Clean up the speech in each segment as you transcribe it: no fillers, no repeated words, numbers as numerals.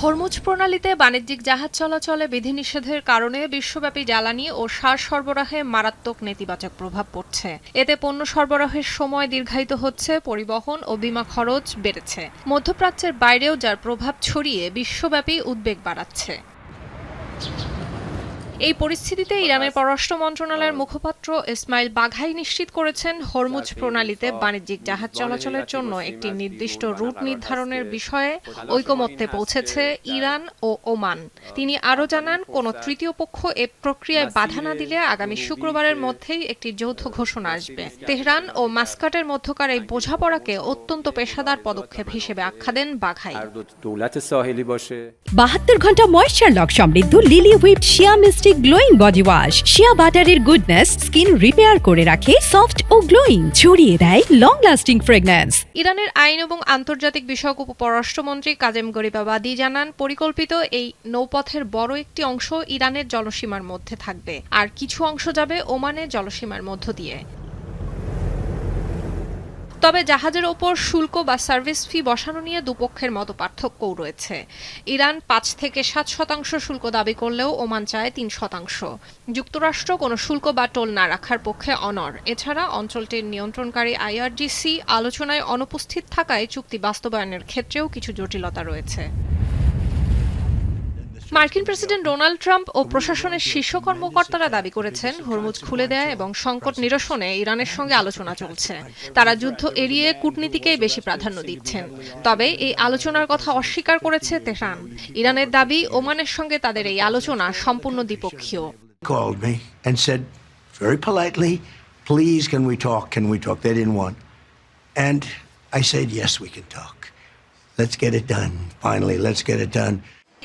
Hormuz প্রণালীতে বাণিজ্যিক জাহাজ চলাচলে বিধিনিষেধের কারণে বিশ্বব্যাপী জ্বালানি ও সার সরবরাহে মারাত্মক নেতিবাচক প্রভাব পড়ছে। এতে পণ্য সরবরাহের সময় দীর্ঘায়িত হচ্ছে, পরিবহন ও বীমা খরচ বেড়েছে। মধ্যপ্রাচ্যের বাইরেও যার প্রভাব ছড়িয়ে বিশ্বব্যাপী উদ্বেগ বাড়াচ্ছে। এই পরিস্থিতিতে ইরানের পররাষ্ট্র মন্ত্রণালয়ের মুখপাত্র ইসমাইল বাঘাই নিশ্চিত করেছেন, হরমুজ প্রণালীতে বাণিজ্যিক জাহাজ চলাচলের জন্য একটি নির্দিষ্ট রুট নির্ধারণের বিষয়ে ঐকমত্যে পৌঁছেছে ইরান ও ওমান। তিনি আরও জানান, কোনো তৃতীয় পক্ষ এ প্রক্রিয়ায় বাধা না দিলে আগামী শুক্রবারের মধ্যেই একটি যৌথ ঘোষণা আসবে। তেহরান ও মাস্কাটের মধ্যকার এই বোঝাপড়াকে অত্যন্ত পেশাদার পদক্ষেপ হিসেবে আখ্যা দেন বাঘাই। 72 ঘন্টা ময়েশ্চার লক সমৃদ্ধ লিলি হুইপড শিয়া মিস্টিক গ্লোয়িং বডি ওয়াশ। শিয়া বাটারের গুডনেস স্কিন রিপেয়ার করে রাখে সফট ও গ্লোয়িং, ছড়িয়ে দেয় লং লাস্টিং ফ্রেগন্যান্স। ইরানের আইন এবং আন্তর্জাতিক বিষয়ক উপপররাষ্ট্রমন্ত্রী কাজেম গরিবাবাদি জানান, পরিকল্পিত এই নৌপথের বড় একটি অংশ ইরানের জলসীমার মধ্যে থাকবে, আর কিছু অংশ যাবে ওমানের জলসীমার মধ্য দিয়ে। তবে জাহাজের ওপর শুল্ক বা সার্ভিস ফি বসানো নিয়ে দুপক্ষের মতপার্থক্যও রয়েছে। ইরান 5 থেকে 7% শুল্ক দাবি করলেও ওমান চায় 3%। যুক্তরাষ্ট্র কোনো শুল্ক বা টোল না রাখার পক্ষে অনড়। এছাড়া অঞ্চলটির নিয়ন্ত্রণকারী IRGC আলোচনায় অনুপস্থিত থাকায় চুক্তি বাস্তবায়নের ক্ষেত্রেও কিছু জটিলতা রয়েছে। মার্কিন প্রেসিডেন্ট ডোনাল্ড ট্রাম্প ও প্রশাসনের শীর্ষ কর্মকর্তারা দাবি করেছেন, হরমুজ খুলে দেয়া এবং সংকট নিরসনে ইরানের সঙ্গে আলোচনা চলছে। তারা যুদ্ধ এড়িয়ে কূটনীতিকেই বেশি প্রাধান্য দিচ্ছেন। তবে এই আলোচনার কথা অস্বীকার করেছে তেহরান। ইরানের দাবি, ওমানের সঙ্গে তাদের এই আলোচনা সম্পূর্ণ দ্বিপক্ষীয়। Called me and said very politely, "Please, can we talk? Can we talk?" They didn't want, and I said, "Yes, we can talk. Let's get it done. Finally, let's get it done."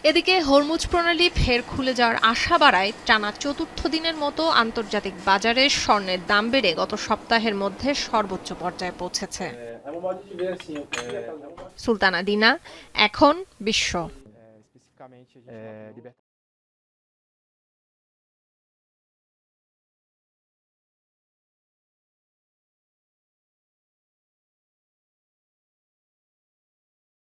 এদিকে Hormuz প্রণালী ফের খুলে যাওয়ার আশা বাড়ায় টানা চতুর্থ দিনের মতো আন্তর্জাতিক বাজারে স্বর্ণের দাম বেড়ে গত সপ্তাহের মধ্যে সর্বোচ্চ পর্যায়ে পৌঁছেছে। সুলতানা দিনা, এখন বিশ্ব।